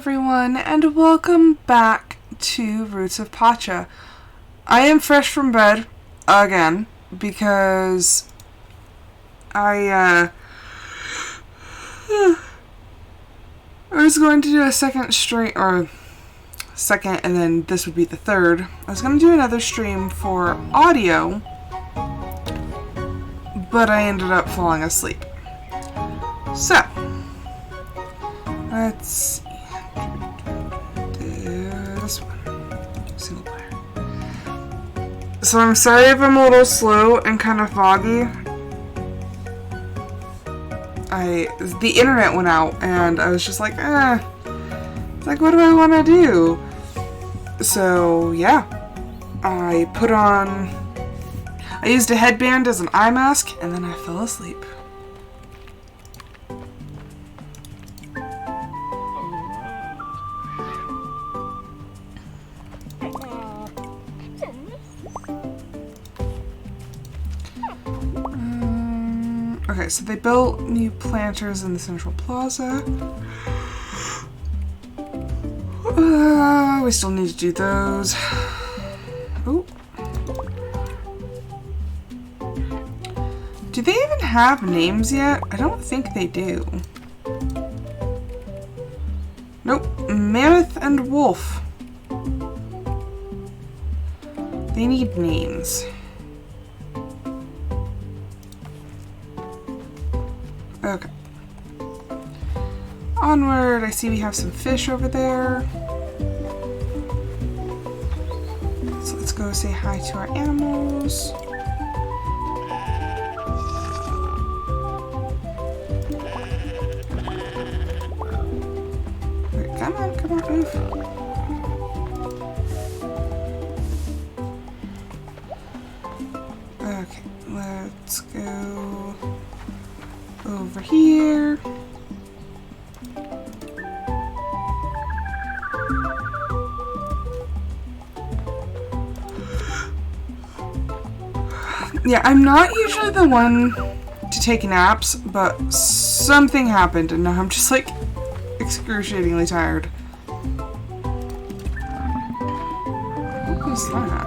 everyone, and welcome back to Roots of Pacha. I am fresh from bed, again, because I was going to do a second stream, or second, and then this would be the third. I was going to do another stream for audio, but I ended up falling asleep. So, let's see. This one. Single player. So I'm sorry if I'm a little slow and kind of foggy. The internet went out and I was just like, it's like, what do I want to do? So, yeah. I used a headband as an eye mask and then I fell asleep. Okay, so they built new planters in the central plaza. We still need to do those. Ooh. Do they even have names yet? I don't think they do. Nope. Mammoth and Wolf. They need names. Okay. Onward, I see we have some fish over there. So let's go say hi to our animals. Wait, come on, move. Okay, let's go over here. Yeah, I'm not usually the one to take naps, but something happened and now I'm just like excruciatingly tired. What was that?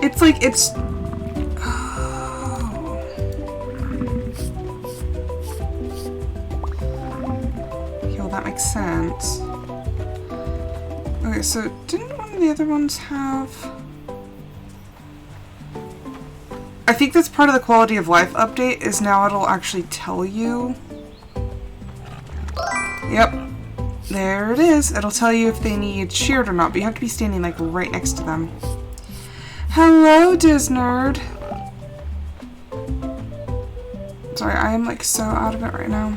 It's like, it's... Oh. Okay, well that makes sense. Okay, so didn't one of the other ones have... I think that's part of the quality of life update, is now it'll actually tell you. Yep. There it is. It'll tell you if they need sheared or not, but you have to be standing like right next to them. Hello, Disnerd. Sorry, I am like so out of it right now.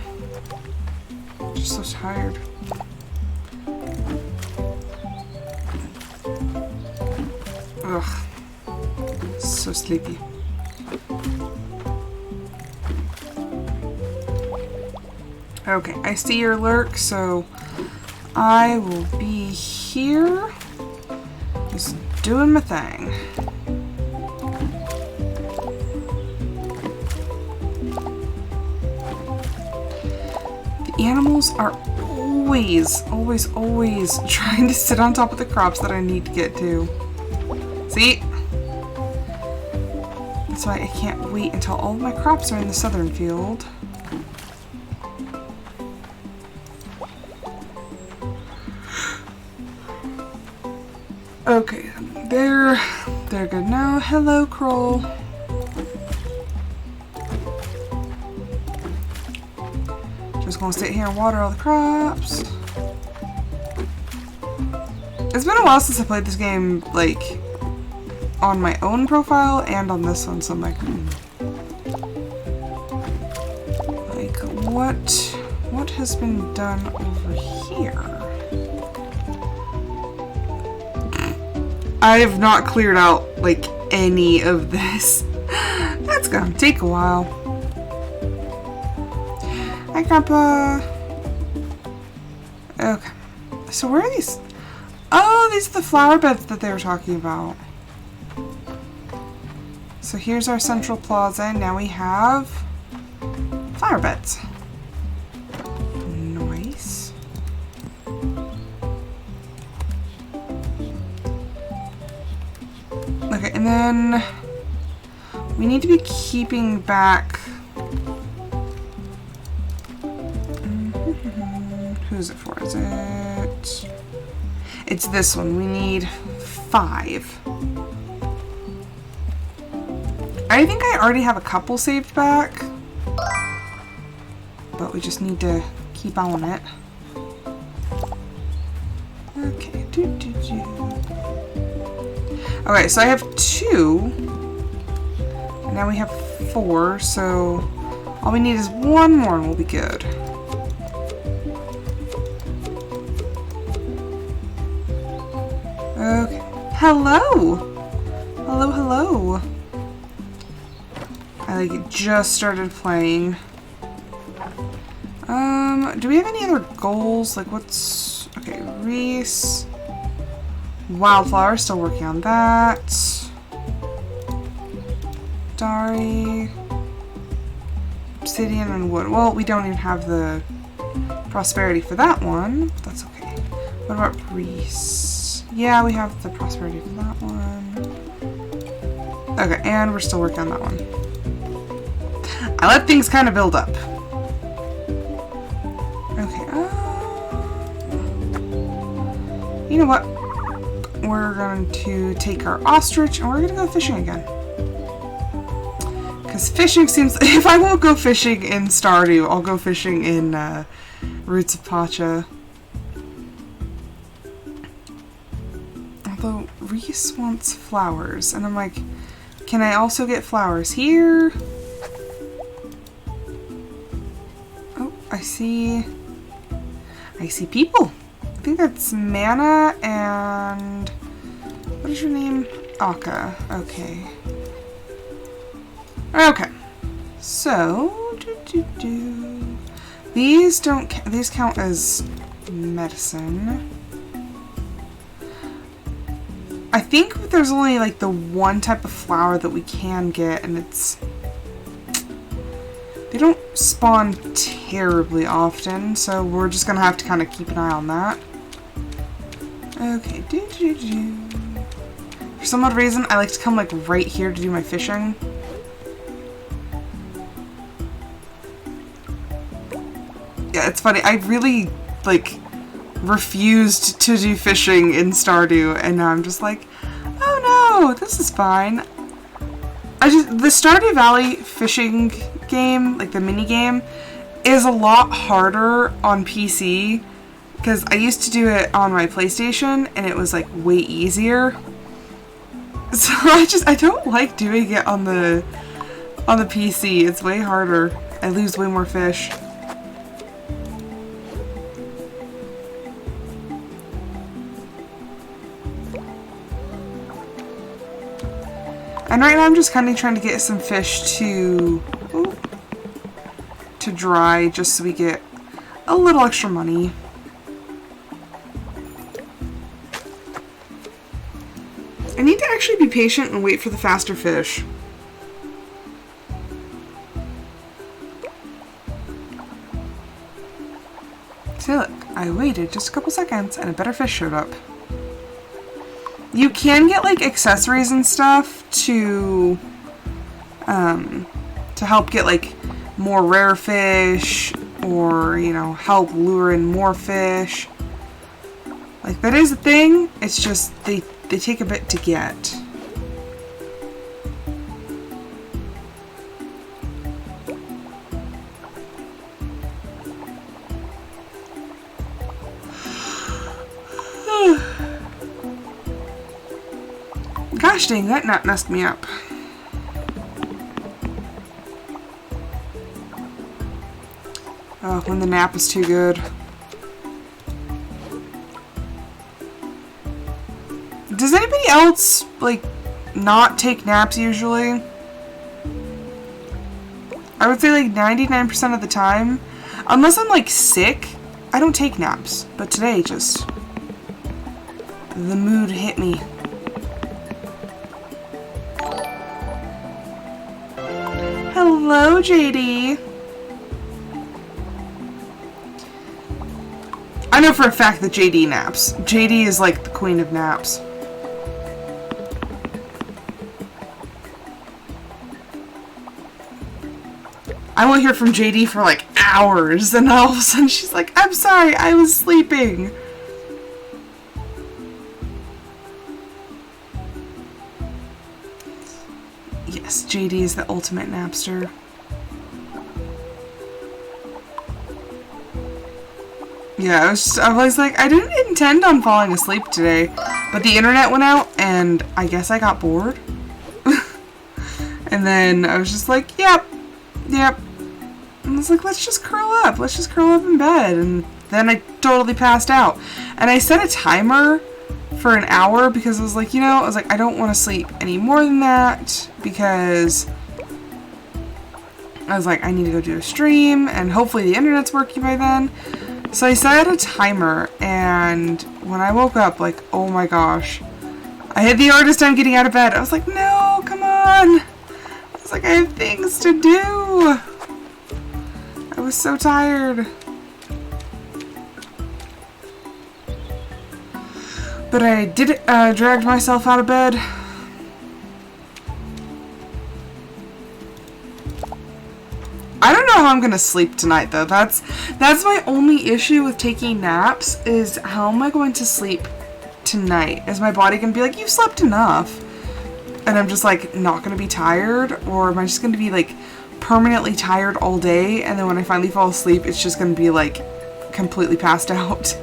I'm just so tired. Ugh. So sleepy. Okay, I see your lurk, so I will be here. Just doing my thing. The animals are always trying to sit on top of the crops that I need to get to. See? That's why I can't wait until all of my crops are in the southern field. Okay, they're good now. Hello, Kroll. Just gonna sit here and water all the crops. It's been a while since I played this game, like, on my own profile and on this one, so I'm like, like, what has been done over here? I have not cleared out, like, any of this. That's gonna take a while. Hi, Grandpa. Okay. So where are these? Oh, these are the flower beds that they were talking about. So here's our central plaza, and now we have flower beds. Nice. Okay, and then we need to be keeping back. Who's it for? Is it? It's this one. We need 5. I think I already have a couple saved back, but we just need to keep on it. Okay. Okay, so I have 2, and now we have 4, so all we need is 1 more and we'll be good. Okay. Hello! Hello, hello. I like just started playing. Do we have any other goals? Like what's... Okay, Reese. Wildflower, still working on that. Dari. Obsidian and wood. Well, we don't even have the prosperity for that one, but that's okay. What about Reese? Yeah, we have the prosperity for that one. Okay, and we're still working on that one. I let things kind of build up. Okay, you know what? We're going to take our ostrich and we're going to go fishing again. Because fishing seems... If I won't go fishing in Stardew, I'll go fishing in Roots of Pacha. Although Reese wants flowers, and I'm like, can I also get flowers here? Oh, I see people. I think that's Mana and what is your name? Akka. Okay. Okay. So these these count as medicine. I think there's only like the one type of flower that we can get, and it's... They don't spawn terribly often, so we're just gonna have to kind of keep an eye on that. Okay, For some odd reason, I like to come like right here to do my fishing. Yeah, it's funny. I really like refused to do fishing in Stardew, and now I'm just like, oh no, this is fine. The Stardew Valley fishing game, like the mini game, is a lot harder on PC because I used to do it on my PlayStation and it was like way easier. So I don't like doing it on the PC. It's way harder. I lose way more fish. And right now I'm just kind of trying to get some fish to dry just so we get a little extra money. I need to actually be patient and wait for the faster fish. See, look, I waited just a couple seconds and a better fish showed up. You can get like accessories and stuff to help get like more rare fish, or you know, help lure in more fish. Like that is a thing. It's just they take a bit to get. Gosh dang, that nut messed me up. Oh, when the nap is too good. Does anybody else, like, not take naps usually? I would say like 99% of the time. Unless I'm like sick, I don't take naps. But today just... the mood hit me. Hello, JD. I know for a fact that JD naps. JD is like the queen of naps. I won't hear from JD for like hours, and all of a sudden she's like, I'm sorry, I was sleeping. Yes, JD is the ultimate napster. Yeah, I was like, I didn't intend on falling asleep today, but the internet went out, and I guess I got bored. And then I was just like, yep. And I was like, let's just curl up. Let's just curl up in bed. And then I totally passed out. And I set a timer for an hour because I was like, I don't want to sleep any more than that because I was like, I need to go do a stream and hopefully the internet's working by then. So I set a timer, and when I woke up, like, oh my gosh, I had the hardest time getting out of bed. I was like, no, come on. I was like, I have things to do. I was so tired. But I did dragged myself out of bed. I don't know how I'm gonna sleep tonight though. That's my only issue with taking naps is how am I going to sleep tonight? Is my body gonna be like, you've slept enough? And I'm just like not gonna be tired? Or am I just gonna be like permanently tired all day, and then when I finally fall asleep it's just gonna be like completely passed out?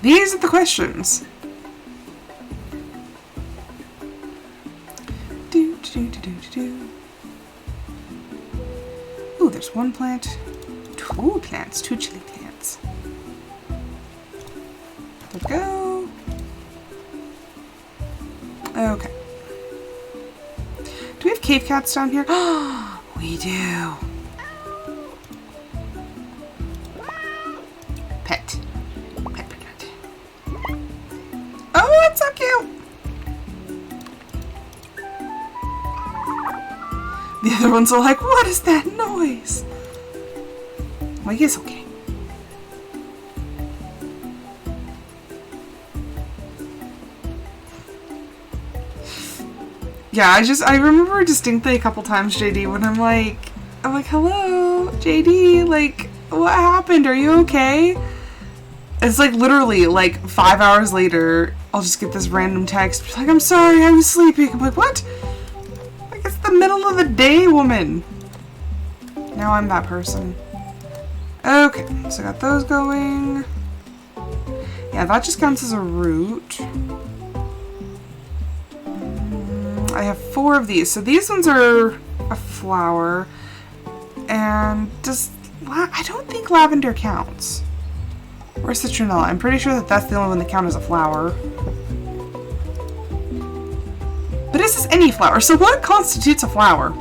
These are the questions. Ooh, there's one plant. Two plants. Two chili plants. There we go. Okay. Do we have cave cats down here? Oh, we do. Pet. Pet. Oh, that's so cute. The other ones are like, what is that noise? I'm like, it's okay. Yeah, I remember distinctly a couple times, JD, when I'm like, hello, JD, like, what happened? Are you okay? It's like literally like 5 hours later, I'll just get this random text, like, I'm sorry, I was sleeping. I'm like, what? It's the middle of the day, woman. Now I'm that person. Okay, so I got those going. Yeah, that just counts as a root. I have 4 of these. So these ones are a flower. And I don't think lavender counts. Or citronella. I'm pretty sure that that's the only one that counts as a flower. But this is any flower, so what constitutes a flower?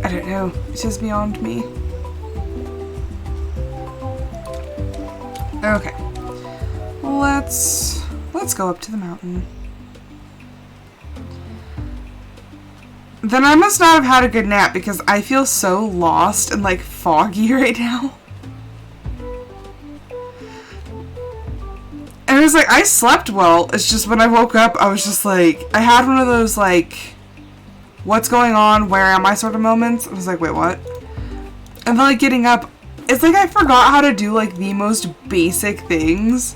I don't know. It is beyond me. Okay. Let's go up to the mountain. Then I must not have had a good nap because I feel so lost and like foggy right now. And it was like, I slept well. It's just when I woke up, I was just like, I had one of those like, what's going on? Where am I sort of moments. I was like, wait, what? And then like getting up, it's like I forgot how to do like the most basic things.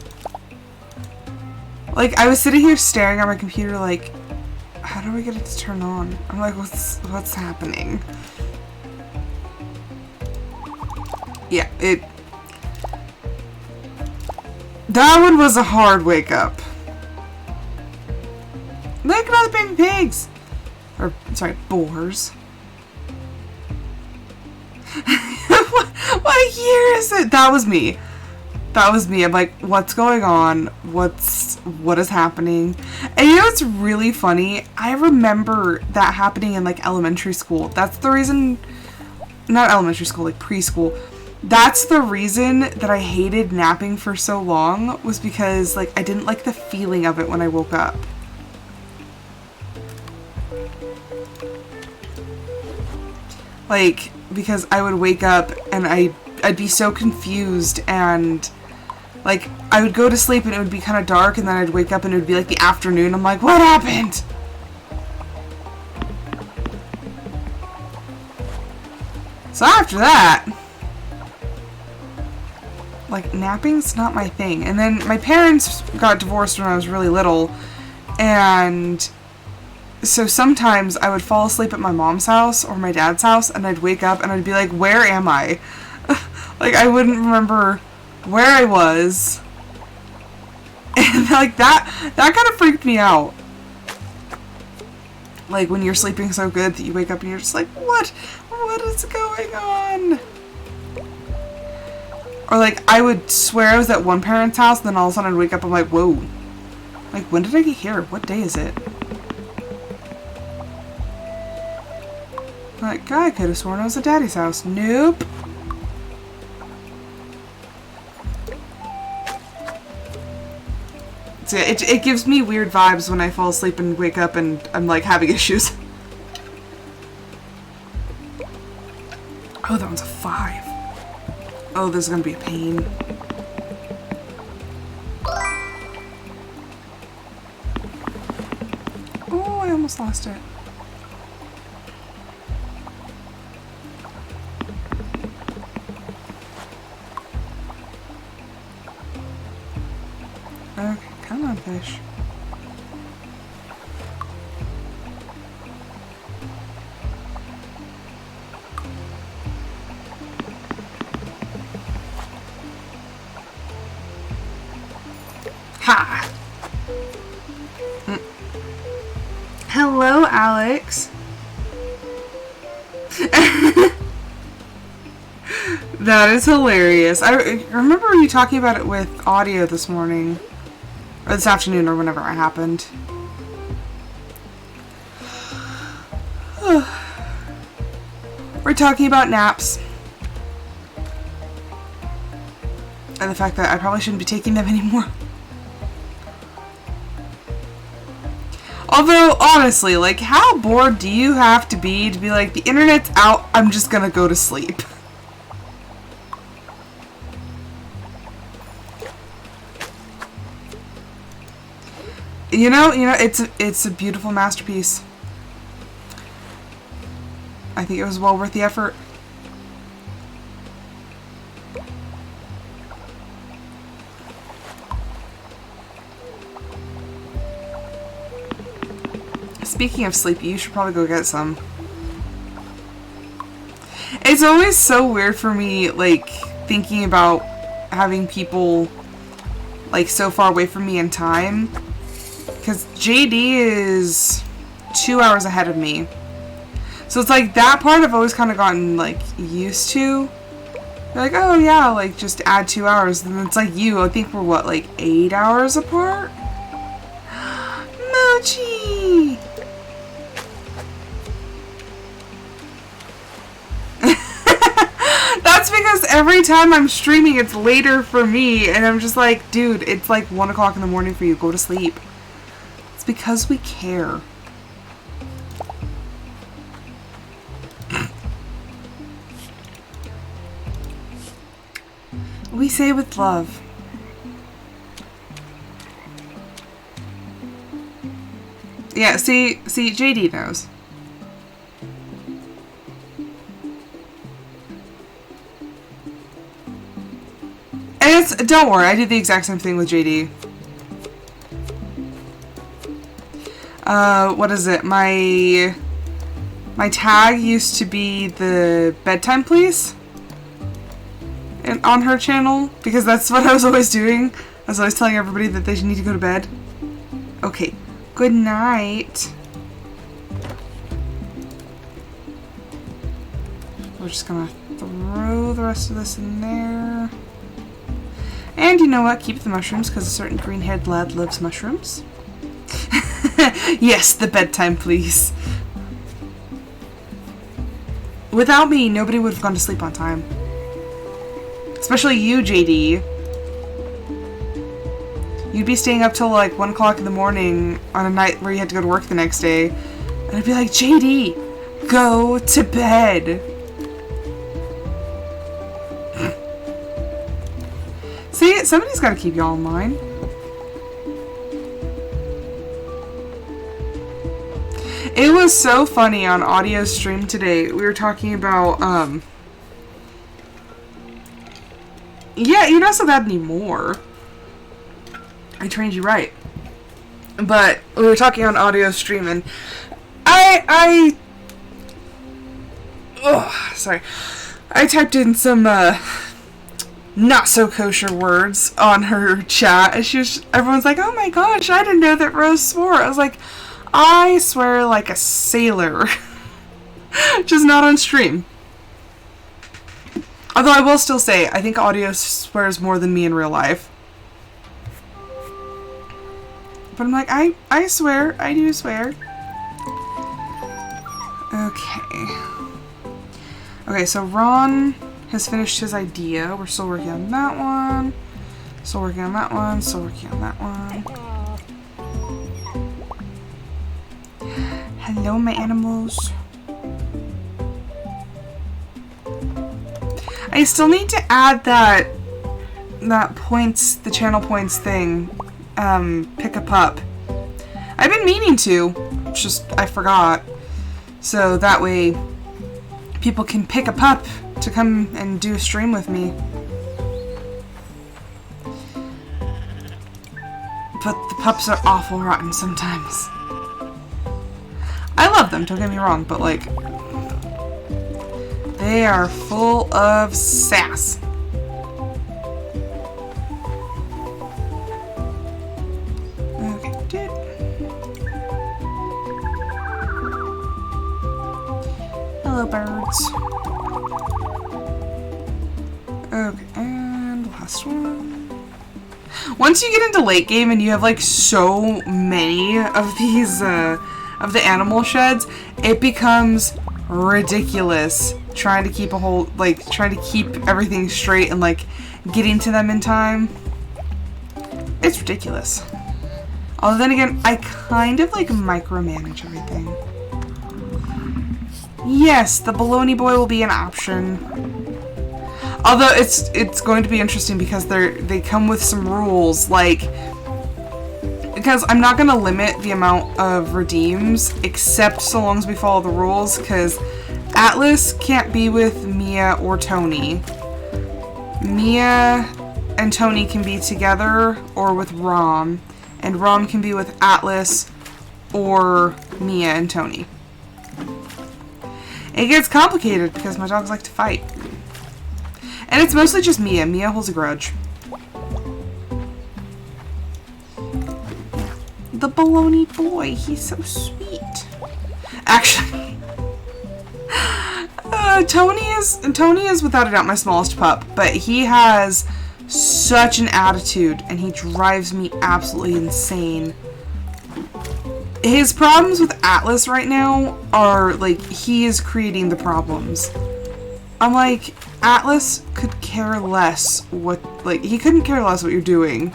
Like I was sitting here staring at my computer like, how do I get it to turn on? I'm like, what's happening? Yeah, that one was a hard wake up. Look at all the baby pigs! Or, sorry, boars. What year is it? That was me. That was me. I'm like, what's going on? What is happening? And you know what's really funny? I remember that happening in like elementary school. That's the reason, not elementary school, like preschool. That's the reason that I hated napping for so long, was because like I didn't like the feeling of it when I woke up. Like, because I would wake up and I'd be so confused, and like I would go to sleep and it would be kind of dark, and then I'd wake up and it would be like the afternoon. I'm like, what happened? So after that, like, napping's not my thing. And then my parents got divorced when I was really little, and so sometimes I would fall asleep at my mom's house or my dad's house, and I'd wake up and I'd be like, where am I? Like, I wouldn't remember where I was. And like that kind of freaked me out. Like, when you're sleeping so good that you wake up and you're just like, what is going on? Or like, I would swear I was at one parent's house, and then all of a sudden I'd wake up, I'm like, whoa. Like, when did I get here? What day is it? Like, I could have sworn I was at Daddy's house. Nope. So yeah, it gives me weird vibes when I fall asleep and wake up and I'm like having issues. Oh, that one's a 5. Oh, this is gonna be a pain. Oh, I almost lost it. Okay, come on, fish. Ha! Hello, Alex. That is hilarious. I remember you talking about it with audio this morning. Or this afternoon, or whenever it happened. We're talking about naps. And the fact that I probably shouldn't be taking them anymore. Although, honestly, like, how bored do you have to be like, the internet's out, I'm just gonna go to sleep? You know, it's a beautiful masterpiece. I think it was well worth the effort. Speaking of sleep, you should probably go get some. It's always so weird for me, like, thinking about having people, like, so far away from me in time. Because JD is 2 hours ahead of me. So it's like, that part I've always kind of gotten, like, used to. They're like, oh yeah, like, just add 2 hours. And it's like you, I think we're what, like, 8 hours apart? Mochi! That's because every time I'm streaming, it's later for me. And I'm just like, dude, it's like 1 o'clock in the morning for you. Go to sleep. It's because we care. We say with love. Yeah, see, JD knows. And don't worry, I did the exact same thing with JD. What is it? My tag used to be the bedtime please and on her channel, because that's what I was always doing. I was always telling everybody that they need to go to bed. Okay, good night. We're just gonna throw the rest of this in there. And you know what? Keep the mushrooms, because a certain green-haired lad loves mushrooms. Yes, the bedtime, please. Without me, nobody would have gone to sleep on time. Especially you, JD. You'd be staying up till like 1 o'clock in the morning on a night where you had to go to work the next day. And I'd be like, JD, go to bed. somebody's got to keep y'all in line. It was so funny on audio stream today. We were talking about, yeah, you're not so bad anymore. I trained you right. But we were talking on audio stream, and sorry. I typed in some, not so kosher words on her chat, and everyone's like, oh my gosh, I didn't know that Rose swore. I was like, I swear like a sailor. Just not on stream. Although I will still say, I think audio swears more than me in real life. But I'm like, I swear, I do swear. Okay. Okay, so Ron has finished his idea. We're still working on that one. Still working on that one. Still working on that one. Hello, my animals. I still need to add that points, the channel points thing. Pick a pup. I've been meaning to. Just, I forgot. So that way people can pick a pup to come and do a stream with me. But the pups are awful rotten sometimes. I love them, don't get me wrong, but like, they are full of sass. Okay, dude. Hello, birds. Okay, and last one. Once you get into late game and you have like so many of these, of the animal sheds, it becomes ridiculous trying to keep trying to keep everything straight and like getting to them in time. It's ridiculous. Although then again, I kind of like micromanage everything. Yes, the baloney boy will be an option. Although it's going to be interesting because they come with some rules, like, because I'm not going to limit the amount of redeems except so long as we follow the rules, because Atlas can't be with Mia or Tony. Mia and Tony can be together or with Rom, and Rom can be with Atlas or Mia and Tony. It gets complicated because my dogs like to fight. And it's mostly just Mia. Mia holds a grudge. The baloney boy, he's so sweet. Actually, Tony is without a doubt my smallest pup, but he has such an attitude and he drives me absolutely insane. His problems with Atlas right now are like he is creating the problems. I'm like, Atlas could care less he couldn't care less what you're doing.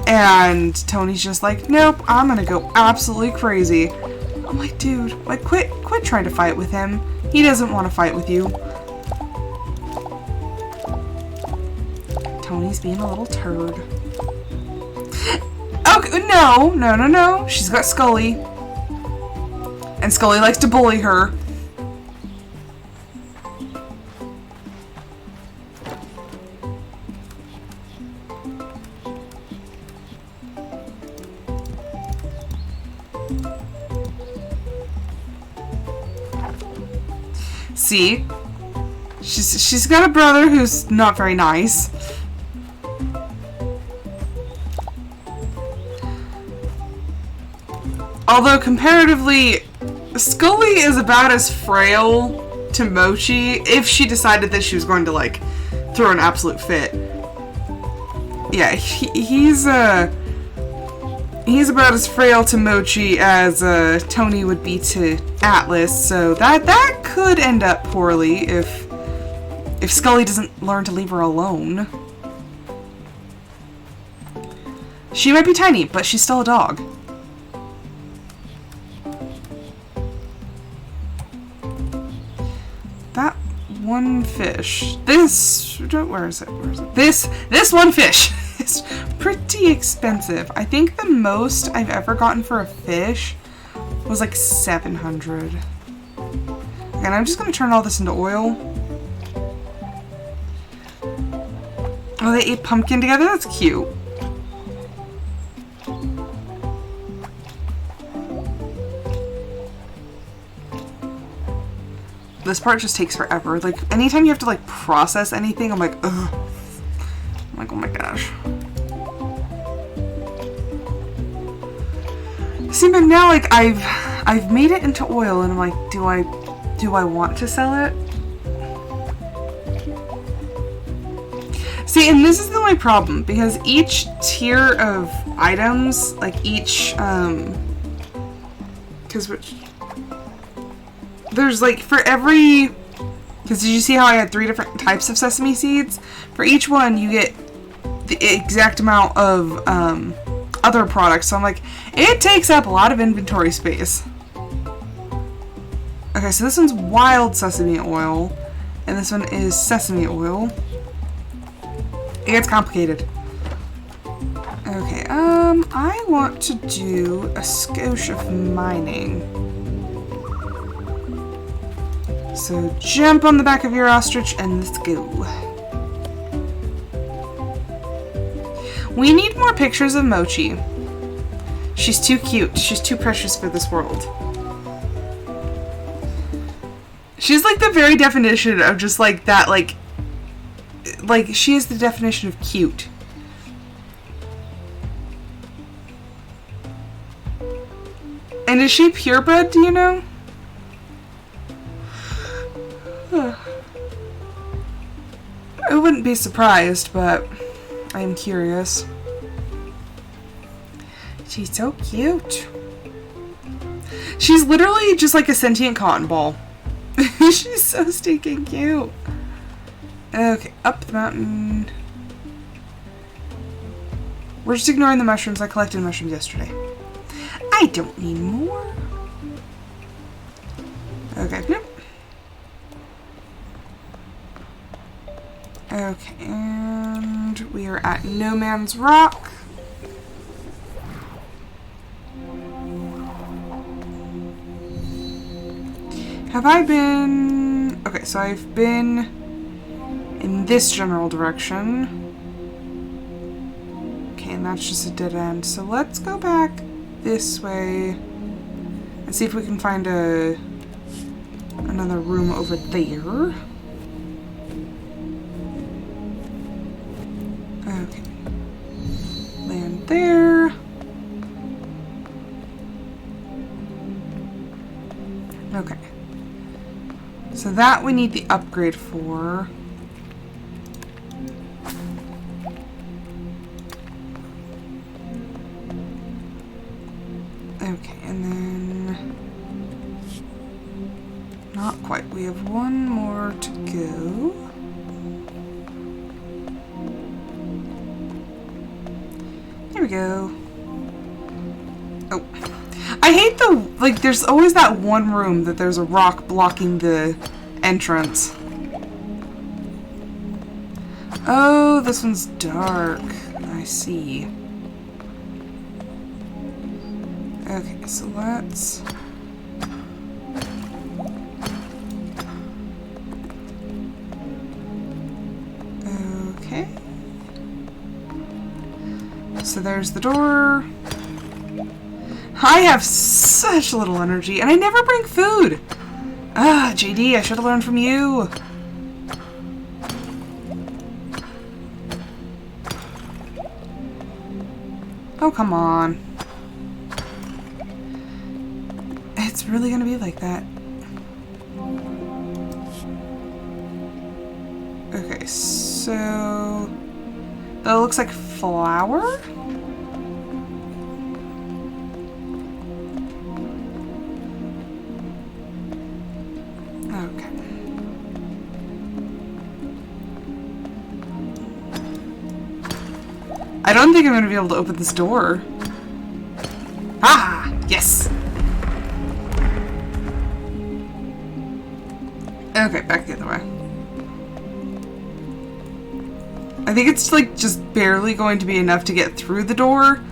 And Tony's just like, nope, I'm gonna go absolutely crazy. I'm like, dude, like, quit trying to fight with him. He doesn't want to fight with you. Tony's being a little turd. Okay, no. She's got Scully. And Scully likes to bully her. See? She's got a brother who's not very nice. Although comparatively, Scully is about as frail to Mochi if she decided that she was going to like throw an absolute fit. Yeah, he's about as frail to Mochi as Tony would be to Atlas, so that could end up poorly if Scully doesn't learn to leave her alone. She might be tiny, but she's still a dog. one fish. This, where is it? Where is it? This one fish is pretty expensive. I think the most I've ever gotten for a fish was like 700. And I'm just gonna turn all this into oil. Oh, they ate pumpkin together? That's cute. This part just takes forever. Like, anytime you have to, like, process anything, I'm like, ugh. I'm like, oh my gosh. See, but now, like, I've made it into oil, and I'm like, do I want to sell it? See, and this is the only problem, because each tier of items, like each, there's like, for every, because did you see how I had 3 different types of sesame seeds? For each one, you get the exact amount of, other products, so I'm like, it takes up a lot of inventory space. Okay, so this one's wild sesame oil, and this one is sesame oil. It gets complicated. Okay, I want to do a skosh of mining. So jump on the back of your ostrich and let's go. We need more pictures of Mochi. She's too cute. She's too precious for this world. She's like the very definition of just like that, like she is the definition of cute. And is she purebred, do you know? I wouldn't be surprised, but I'm curious. She's so cute. She's literally just like a sentient cotton ball. She's so stinking cute. Okay, up the mountain. We're just ignoring the mushrooms. I collected mushrooms yesterday. I don't need more. Okay, nope. Okay, and we are at No Man's Rock. Have I been... Okay, so I've been in this general direction. Okay, and that's just a dead end. So let's go back this way and see if we can find another room over there. Okay. Land there. Okay. So that we need the upgrade for. Okay, and then... Not quite. We have one more to go. There we go. Oh. I hate the... Like, there's always that one room that there's a rock blocking the entrance. Oh, this one's dark. I see. Okay, so let's... Okay. So there's the door. I have such little energy, and I never bring food! Ah, JD, I should have learned from you! Oh, come on. It's really gonna be like that. Okay, so... That looks like flour? Okay. I don't think I'm gonna be able to open this door. Ah! Yes! Okay, back the other way. I think it's like just barely going to be enough to get through the door.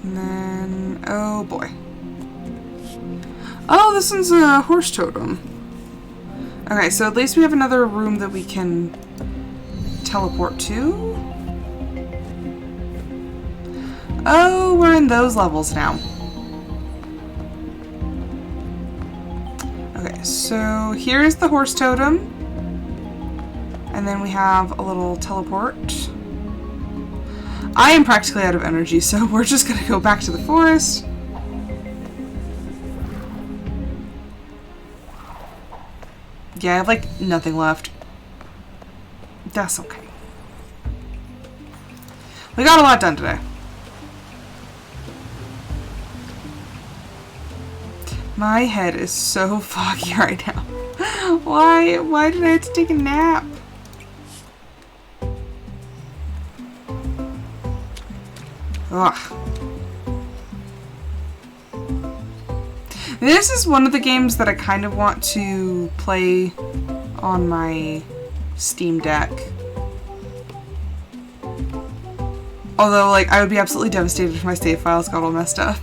And then, oh boy. Oh, this one's a horse totem. Okay, so at least we have another room that we can teleport to. Oh, we're in those levels now. Okay, so here's the horse totem. And then we have a little teleport. I am practically out of energy, so we're just gonna go back to the forest. Yeah, I have like nothing left. That's okay. We got a lot done today. My head is so foggy right now. Why did I have to take a nap? Ugh. This is one of the games that I kind of want to play on my Steam Deck. Although, like, I would be absolutely devastated if my save files got all messed up.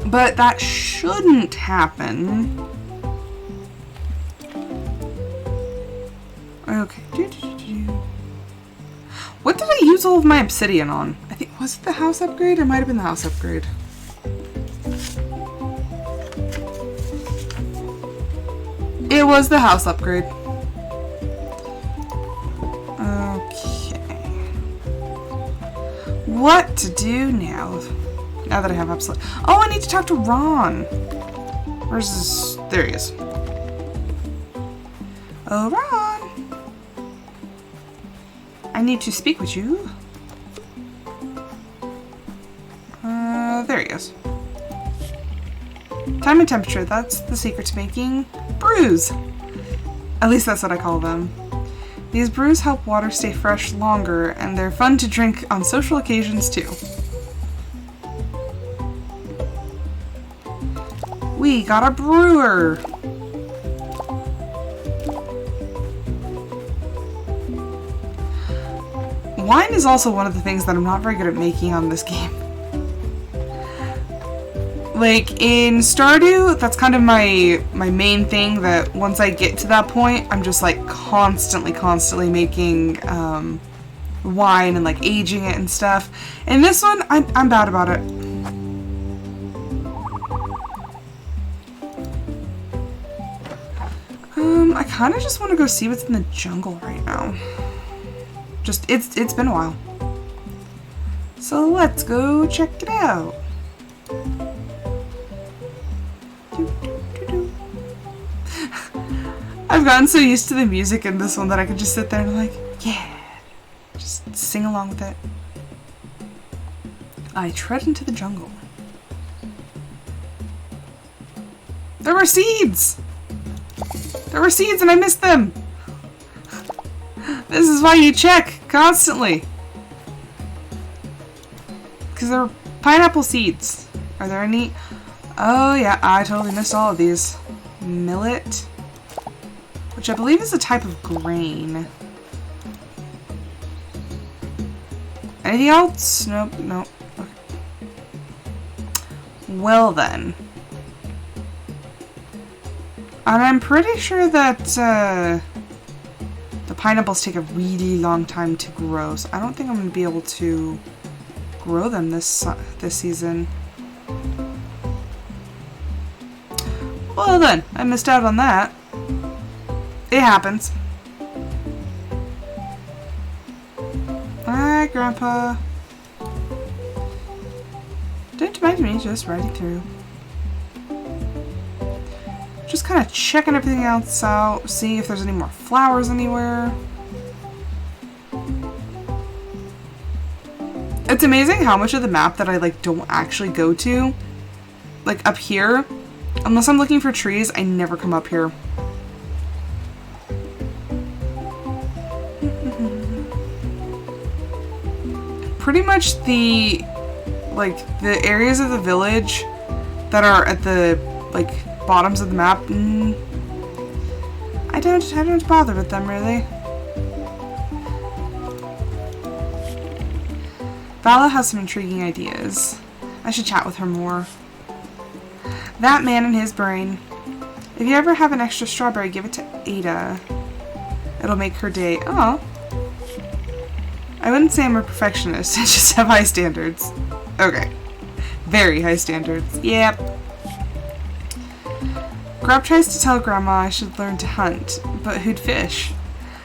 But that shouldn't happen. Okay. What did I use all of my obsidian on? I think, was it the house upgrade? It might have been the house upgrade. It was the house upgrade. Okay. What to do now? Now that I have absolute... Oh, I need to talk to Ron. Where's this? There he is. Oh, Ron. I need to speak with you. There he is. Time and temperature, that's the secret to making brews. At least that's what I call them. These brews help water stay fresh longer, and they're fun to drink on social occasions too. We got a brewer! Wine is also one of the things that I'm not very good at making on this game. Like, in Stardew, that's kind of my main thing, that once I get to that point, I'm just, like, constantly making, wine and, like, aging it and stuff. In this one, I'm bad about it. I kind of just want to go see what's in the jungle right now. Just, it's been a while. So let's go check it out. I've gotten so used to the music in this one that I can just sit there and I'm like, yeah, just sing along with it. I tread into the jungle. There were seeds! There were seeds and I missed them! This is why you check constantly. Because there were pineapple seeds. Are there any? Oh yeah, I totally missed all of these. Millet. Which I believe is a type of grain. Anything else? Nope, nope. Okay. Well then. And I'm pretty sure that the pineapples take a really long time to grow, so I don't think I'm going to be able to grow them this season. Well then, I missed out on that. It happens. Hi, Grandpa. Don't mind me, just riding through. Just kind of checking everything else out, seeing if there's any more flowers anywhere. It's amazing how much of the map that I like don't actually go to. Like up here, unless I'm looking for trees, I never come up here. Pretty much the areas of the village that are at the like bottoms of the map, I I don't bother with them, really. Vala has some intriguing ideas. I should chat with her more. That man and his brain. If you ever have an extra strawberry, give it to Ada. It'll make her day. Oh. I wouldn't say I'm a perfectionist. I just have high standards. Okay. Very high standards. Yep. Grub tries to tell Grandma I should learn to hunt, but who'd fish?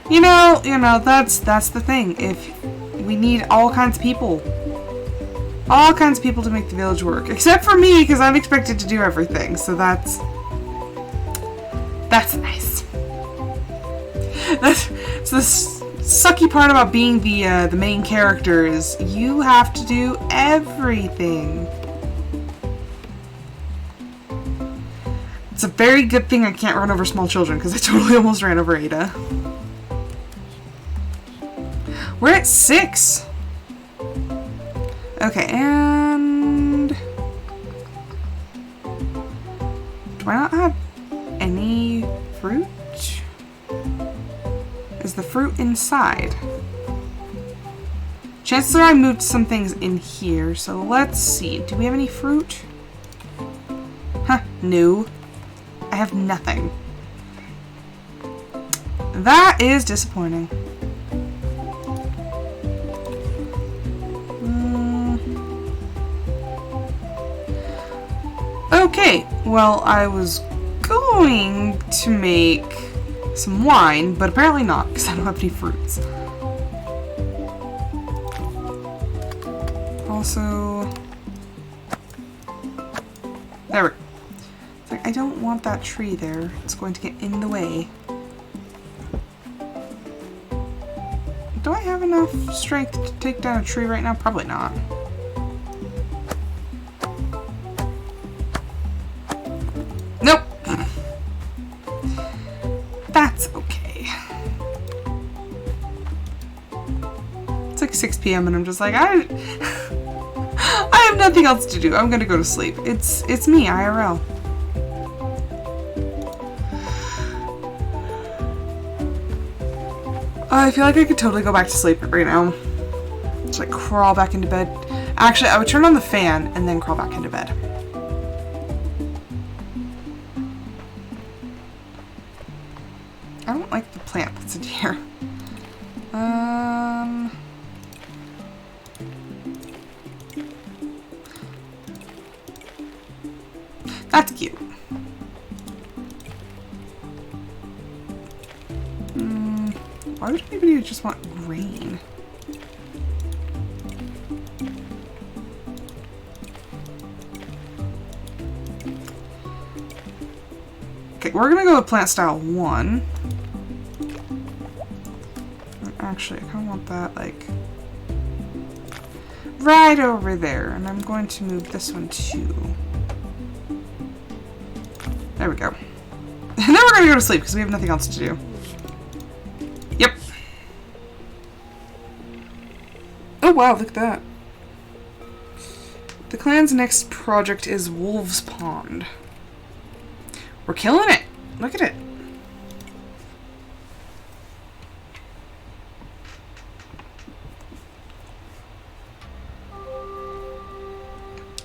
You know, that's the thing. If we need all kinds of people. All kinds of people to make the village work. Except for me, because I'm expected to do everything. So that's nice. That's the sucky part about being the main character is you have to do everything. It's a very good thing I can't run over small children, because I totally almost ran over Ada. We're at 6. Okay, and do I not have any fruit? Is the fruit inside? Chances are I moved some things in here, so let's see. Do we have any fruit? Huh, no. I have nothing. That is disappointing. Okay, well, I was going to make some wine, but apparently not, because I don't have any fruits. Also, there we go. It's like, I don't want that tree there. It's going to get in the way. Do I have enough strength to take down a tree right now? Probably not. Nope. That's okay. It's like 6 p.m. and I'm just like, I have nothing else to do. I'm gonna go to sleep. It's me, IRL. I feel like I could totally go back to sleep right now. Just like crawl back into bed. Actually, I would turn on the fan and then crawl back into bed. I don't like the plant that's in here. That's cute. Why would anybody just want green? Okay, we're gonna go with plant style 1. Actually, I kind of want that, like, right over there. And I'm going to move this one too. There we go. And then we're going to go to sleep because we have nothing else to do. Yep. Oh wow, look at that. The clan's next project is Wolf's Pond. We're killing it. Look at it.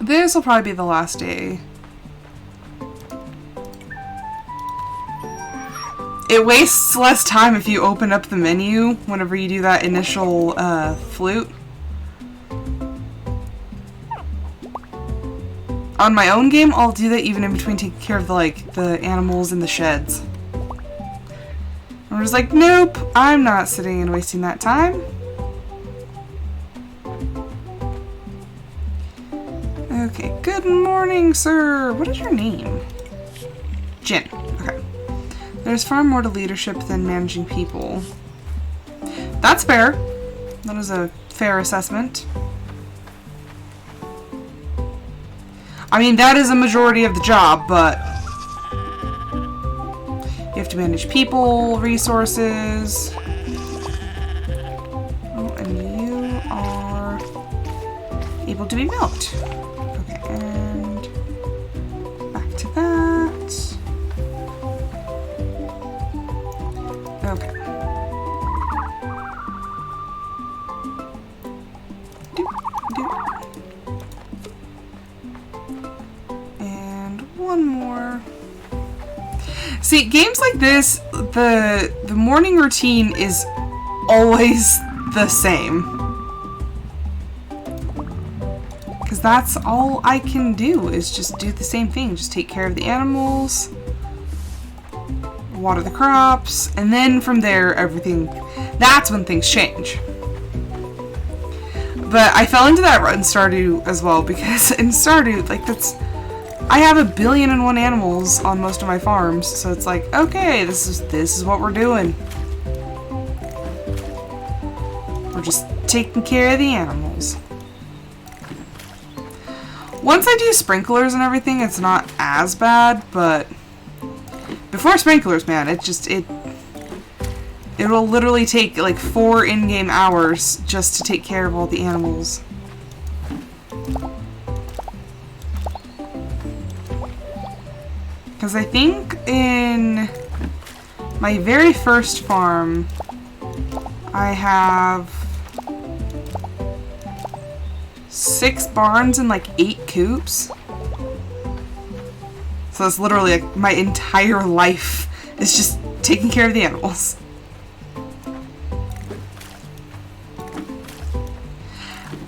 This will probably be the last day. It wastes less time if you open up the menu whenever you do that initial flute. On my own game, I'll do that even in between taking care of the animals in the sheds. I'm just like, nope, I'm not sitting and wasting that time. Okay, good morning, sir. What is your name? Jin. Okay. There's far more to leadership than managing people. That's fair. That is a fair assessment. I mean, that is a majority of the job, but you have to manage people, resources. Oh, and you are able to be milked. Okay, and back to that. See, games like this, the morning routine is always the same. Because that's all I can do, is just do the same thing. Just take care of the animals, water the crops, and then from there, everything... That's when things change. But I fell into that rut in Stardew as well, because in Stardew, like, that's... I have 1,000,000,001 animals on most of my farms, so it's like, okay, this is what we're doing. We're just taking care of the animals. Once I do sprinklers and everything, it's not as bad, but before sprinklers, man, it'll literally take like 4 in-game hours just to take care of all the animals. Because I think in my very first farm, I have 6 barns and like 8 coops. So that's literally like my entire life is just taking care of the animals.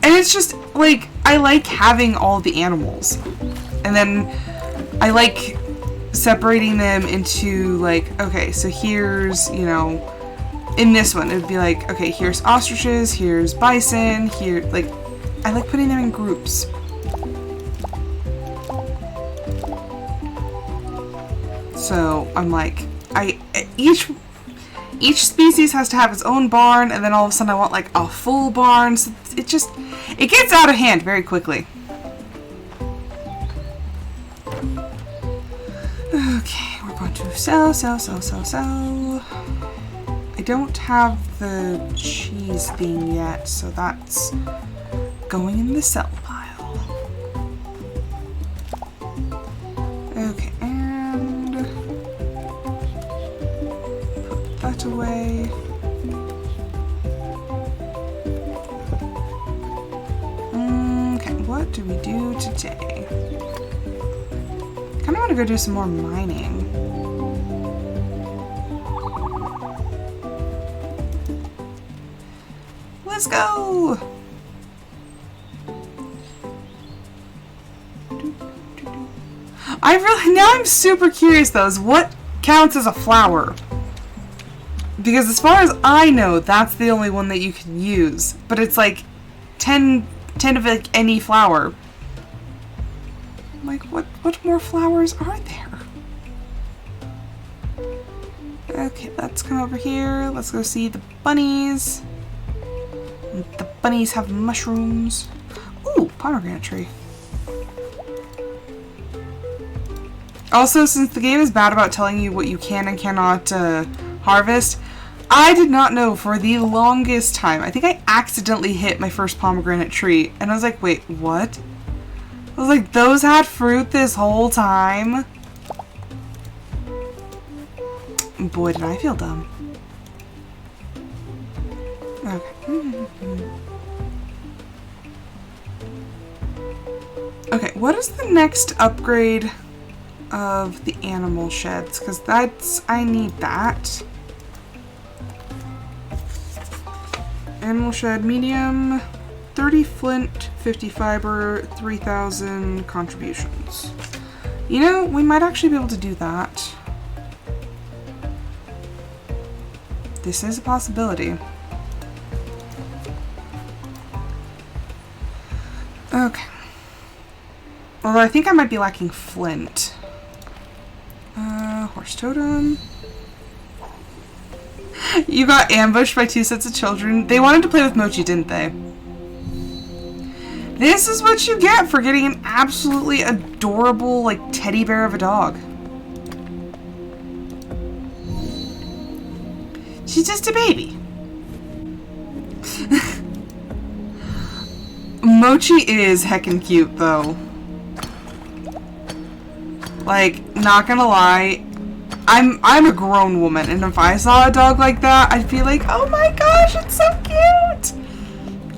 And it's just like, I like having all the animals. And then I like separating them into like, okay, so here's, you know, in this one, it would be like, okay, here's ostriches, here's bison, here, like, I like putting them in groups. So I'm like, each species has to have its own barn, and then all of a sudden I want like a full barn. So it gets out of hand very quickly. Okay, we're going to sell. I don't have the cheese thing yet, so that's going in the sell pile. Okay, and put that away. Okay, what do we do today? Kinda wanna go do some more mining. Let's go! Now I'm super curious though, is what counts as a flower? Because as far as I know, that's the only one that you can use. But it's like 10 of like any flower. Like, what more flowers are there? Okay, let's come over here. Let's go see the bunnies. The bunnies have mushrooms. Ooh, pomegranate tree. Also, since the game is bad about telling you what you can and cannot harvest, I did not know for the longest time. I think I accidentally hit my first pomegranate tree, and I was like, wait, what? I was like, those had fruit this whole time? Boy, did I feel dumb. Okay. Okay, what is the next upgrade of the animal sheds? Because I need that. Animal shed medium, 30 flint, 50 fiber, 3,000 contributions. You know, we might actually be able to do that. This is a possibility. Okay. Although I think I might be lacking flint. Horse totem. You got ambushed by 2 sets of children. They wanted to play with Mochi, didn't they? This is what you get for getting an absolutely adorable, like, teddy bear of a dog. She's just a baby. Mochi is heckin' cute, though. Like, not gonna lie, I'm a grown woman, and if I saw a dog like that, I'd be like, oh my gosh, it's so cute!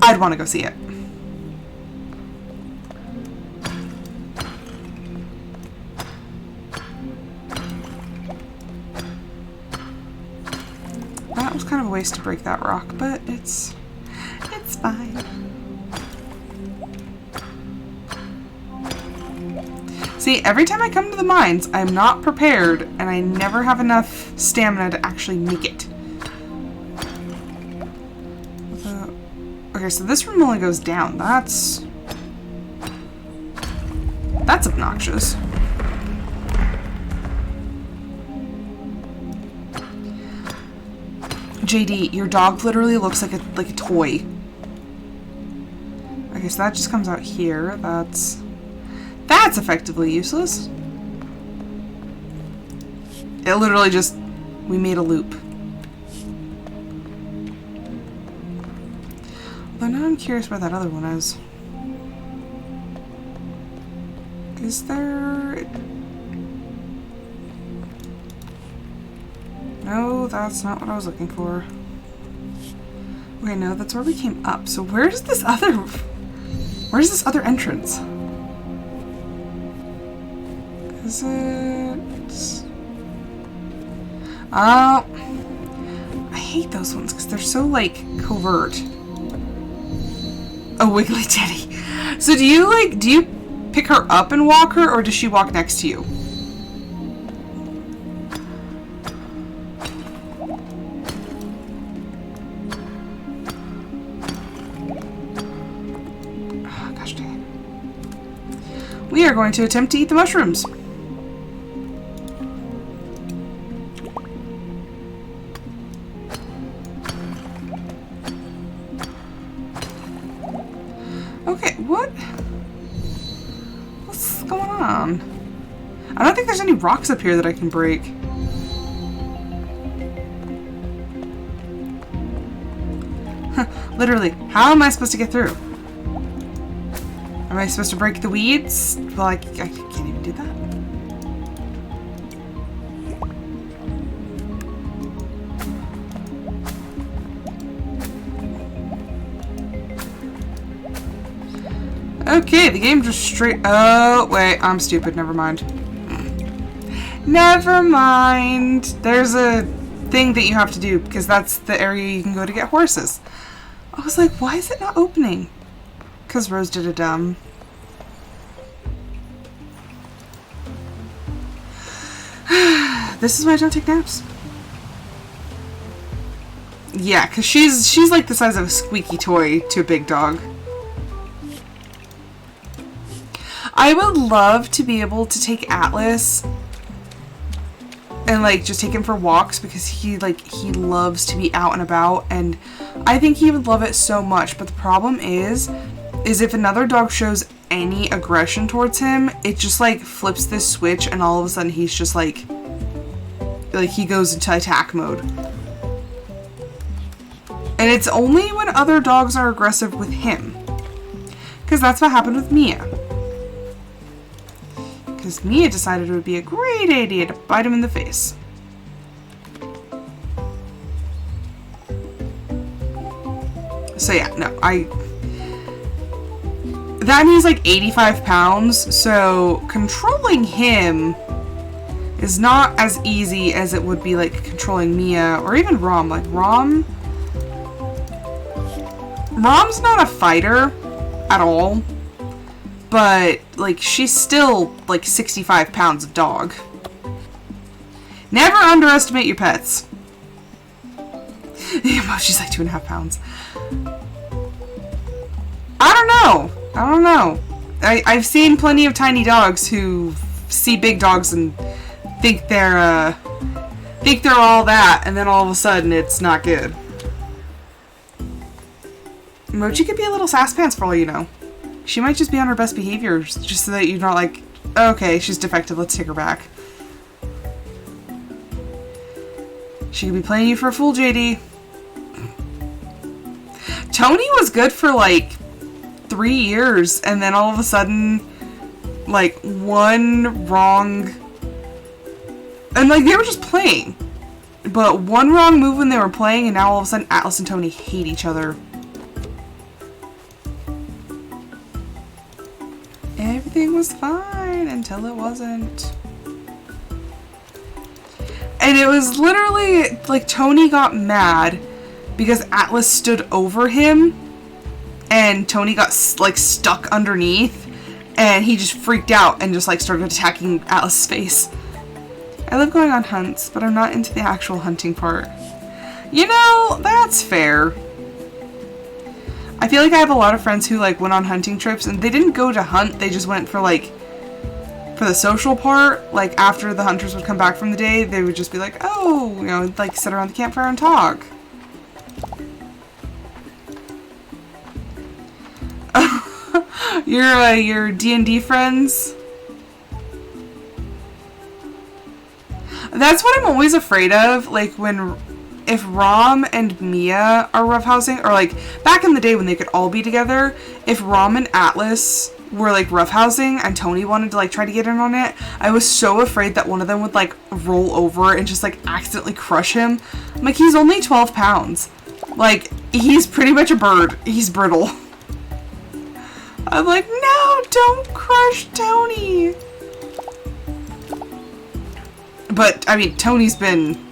I'd want to go see it. kind of a waste to break that rock, but it's fine. See, every time I come to the mines, I'm not prepared, and I never have enough stamina to actually make it. Okay, so this room only goes down. That's obnoxious. JD, your dog literally looks like a toy. Okay, so that just comes out here. That's effectively useless. It literally just, we made a loop. Although now I'm curious where that other one is. Is there... No, that's not what I was looking for. Okay, no, that's where we came up. So where's this other entrance? Is it... Oh, I hate those ones because they're so, like, covert. Oh, Wiggly Teddy. So do you pick her up and walk her, or does she walk next to you? Oh, gosh dang it. We are going to attempt to eat the mushrooms. Okay, what's going on? I don't think there's any rocks up here that I can break. Literally, how am I supposed to get through? Am I supposed to break the weeds? Well, I can't even do that. Okay, the game just straight... Oh, wait, I'm stupid. Never mind. Never mind. There's a thing that you have to do, because that's the area you can go to get horses. I was like, why is it not opening? Because Rose did a dumb. This is why I don't take naps. Yeah, because she's like the size of a squeaky toy to a big dog. I would love to be able to take Atlas and like just take him for walks, because he loves to be out and about, and I think he would love it so much. But the problem is if another dog shows any aggression towards him, it just like flips this switch and all of a sudden he's just like he goes into attack mode. And it's only when other dogs are aggressive with him, because that's what happened with Mia. Because Mia decided it would be a great idea to bite him in the face. So yeah, no, that means like 85 pounds, so controlling him is not as easy as it would be like controlling Mia or even Rom. Like Rom's not a fighter at all. But, like, she's still, like, 65 pounds of dog. Never underestimate your pets. She's like 2.5 pounds. I don't know. I've seen plenty of tiny dogs who see big dogs and think they're all that, and then all of a sudden it's not good. Mochi could be a little sass pants for all you know. She might just be on her best behavior, just so that you're not like, oh, okay, she's defective, let's take her back. She could be playing you for a fool, JD. Tony was good for like 3 years, and then all of a sudden, like, one wrong... And like, they were just playing. But one wrong move when they were playing, and now all of a sudden Atlas and Tony hate each other. Everything was fine until it wasn't. And it was literally, like, Tony got mad because Atlas stood over him, and Tony got, like, stuck underneath, and he just freaked out and just, like, started attacking Atlas's face. I love going on hunts, but I'm not into the actual hunting part. You know, that's fair. I feel like I have a lot of friends who, like, went on hunting trips, and they didn't go to hunt, they just went for, like, for the social part. Like, after the hunters would come back from the day, they would just be like, oh, you know, like, sit around the campfire and talk. Your D&D friends? That's what I'm always afraid of, like, if Rom and Mia are roughhousing, or, like, back in the day when they could all be together, if Rom and Atlas were, like, roughhousing and Tony wanted to, like, try to get in on it, I was so afraid that one of them would, like, roll over and just, like, accidentally crush him. I'm like, he's only 12 pounds. Like, he's pretty much a bird. He's brittle. I'm like, no, don't crush Tony. But, I mean, Tony's been...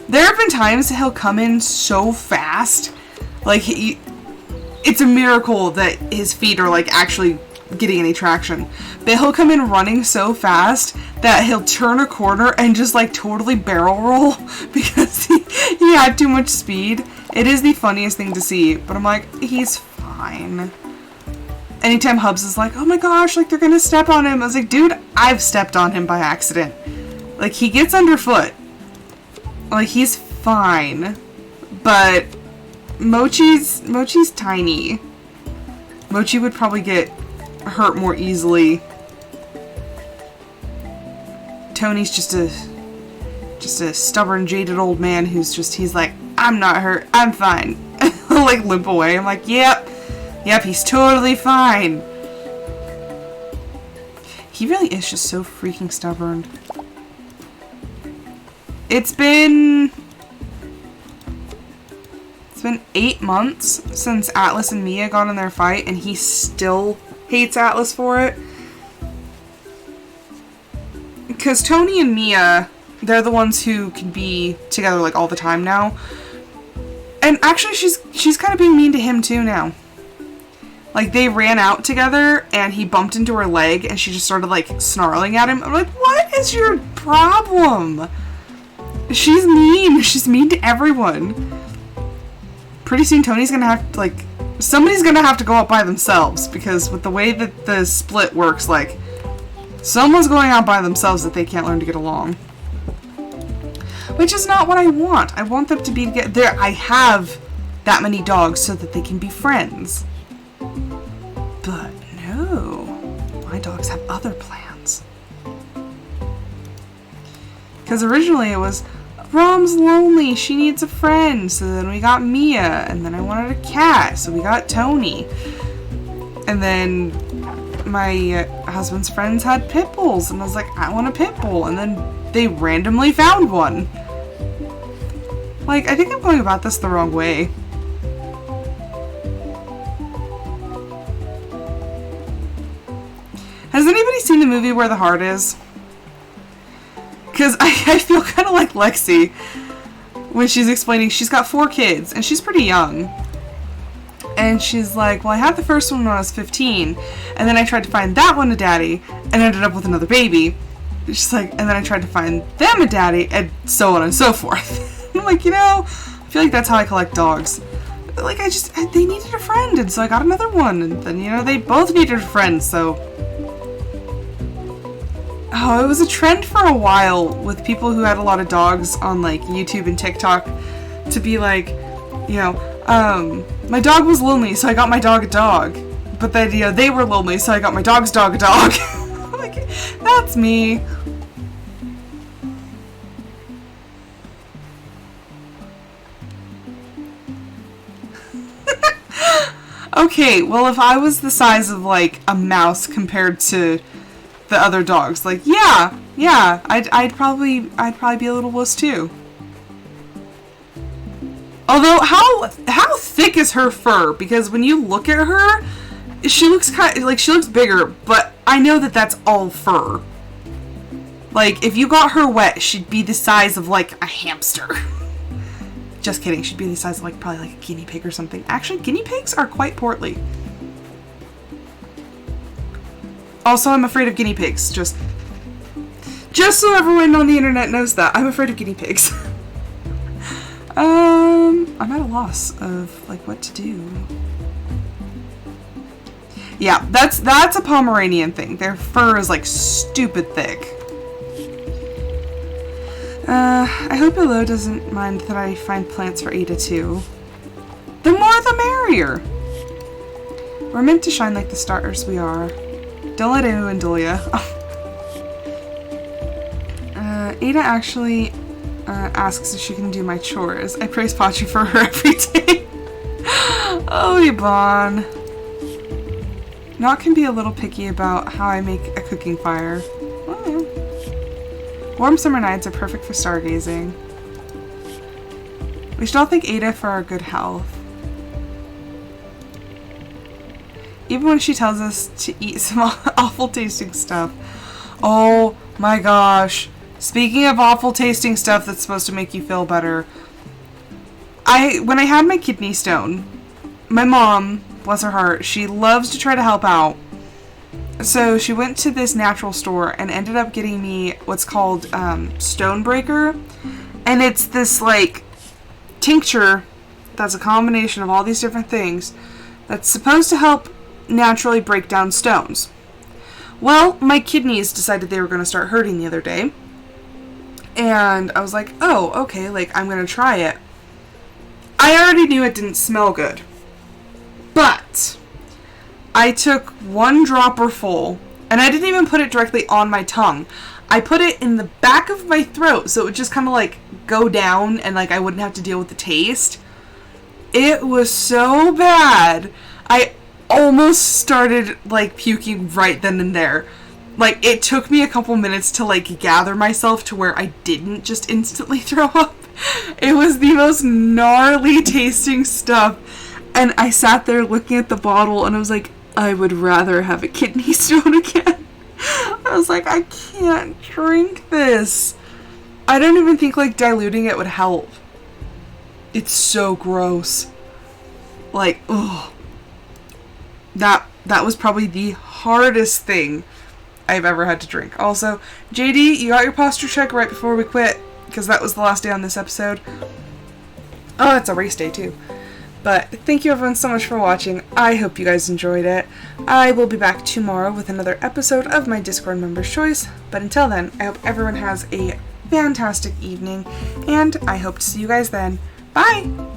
There have been times he'll come in so fast. Like, it's a miracle that his feet are, like, actually getting any traction. But he'll come in running so fast that he'll turn a corner and just, like, totally barrel roll because he had too much speed. It is the funniest thing to see. But I'm like, he's fine. Anytime Hubs is like, oh my gosh, like, they're gonna step on him. I was like, dude, I've stepped on him by accident. Like, he gets underfoot. Like, he's fine. But Mochi's tiny. Mochi would probably get hurt more easily. Tony's just a stubborn, jaded old man he's like, I'm not hurt, I'm fine. Like, limp away. I'm like, yep, he's totally fine. He really is just so freaking stubborn. It's been 8 months since Atlas and Mia got in their fight, and he still hates Atlas for it. Because Tony and Mia, they're the ones who can be together, like, all the time now. And actually, she's kind of being mean to him too now. Like, they ran out together, and he bumped into her leg, and she just started, like, snarling at him. I'm like, what is your problem? She's mean. She's mean to everyone. Pretty soon, Tony's gonna have to, like, somebody's gonna have to go out by themselves, because with the way that the split works, like, someone's going out by themselves that they can't learn to get along. Which is not what I want. I want them to be together. I have that many dogs so that they can be friends. But no, my dogs have other plans. Because originally it was, Rom's lonely, she needs a friend. So then we got Mia, and then I wanted a cat, so we got Tony. And then my husband's friends had pit bulls, and I was like, I want a pit bull. And then they randomly found one. Like, I think I'm going about this the wrong way. Has anybody seen the movie Where the Heart Is? Because I feel kind of like Lexi when she's explaining she's got 4 kids, and she's pretty young. And she's like, well, I had the first one when I was 15, and then I tried to find that one a daddy, and ended up with another baby. She's like, and then I tried to find them a daddy, and so on and so forth. I'm like, you know, I feel like that's how I collect dogs. Like, they needed a friend, and so I got another one, and then, you know, they both needed a friend, so... Oh, it was a trend for a while with people who had a lot of dogs on, like, YouTube and TikTok to be like, you know, my dog was lonely, so I got my dog a dog. But then, you know, they were lonely, so I got my dog's dog a dog. Like, that's me. Okay, well, if I was the size of, like, a mouse compared to the other dogs, like, yeah, I'd probably be a little wuss too. Although, how thick is her fur? Because when you look at her, she looks kind of, like, she looks bigger, but I know that that's all fur. Like, if you got her wet, she'd be the size of, like, a hamster. Just kidding. She'd be the size of, like, probably, like, a guinea pig or something. Actually, guinea pigs are quite portly. Also, I'm afraid of guinea pigs. Just so everyone on the internet knows that. I'm afraid of guinea pigs. I'm at a loss of, like, what to do. Yeah, that's a Pomeranian thing. Their fur is, like, stupid thick. I hope Elo doesn't mind that I find plants for Ada too. The more the merrier! We're meant to shine like the stars we are. Don't let anyone dull ya. Ada actually asks if she can do my chores. I praise Pacha for her every day. Oh, Yvonne. Not can be a little picky about how I make a cooking fire. Oh, yeah. Warm summer nights are perfect for stargazing. We should all thank Ada for our good health. Even when she tells us to eat some awful tasting stuff. Oh my gosh. Speaking of awful tasting stuff that's supposed to make you feel better. When I had my kidney stone, my mom, bless her heart, she loves to try to help out. So she went to this natural store and ended up getting me what's called Stonebreaker. And it's this, like, tincture that's a combination of all these different things that's supposed to help naturally break down stones. Well, my kidneys decided they were going to start hurting the other day. And I was like, oh, okay, like, I'm going to try it. I already knew it didn't smell good. But I took one dropper full, and I didn't even put it directly on my tongue. I put it in the back of my throat, so it would just kind of, like, go down, and, like, I wouldn't have to deal with the taste. It was so bad. I almost started, like, puking right then and there. Like, it took me a couple minutes to, like, gather myself to where I didn't just instantly throw up. It was the most gnarly tasting stuff. And I sat there looking at the bottle, and I was like, I would rather have a kidney stone again. I was like, I can't drink this. I don't even think, like, diluting it would help. It's so gross. Like, ugh. That was probably the hardest thing I've ever had to drink. Also, JD, you got your posture check right before we quit, because that was the last day on this episode. Oh, it's a race day, too. But thank you everyone so much for watching. I hope you guys enjoyed it. I will be back tomorrow with another episode of my Discord Member's Choice. But until then, I hope everyone has a fantastic evening, and I hope to see you guys then. Bye!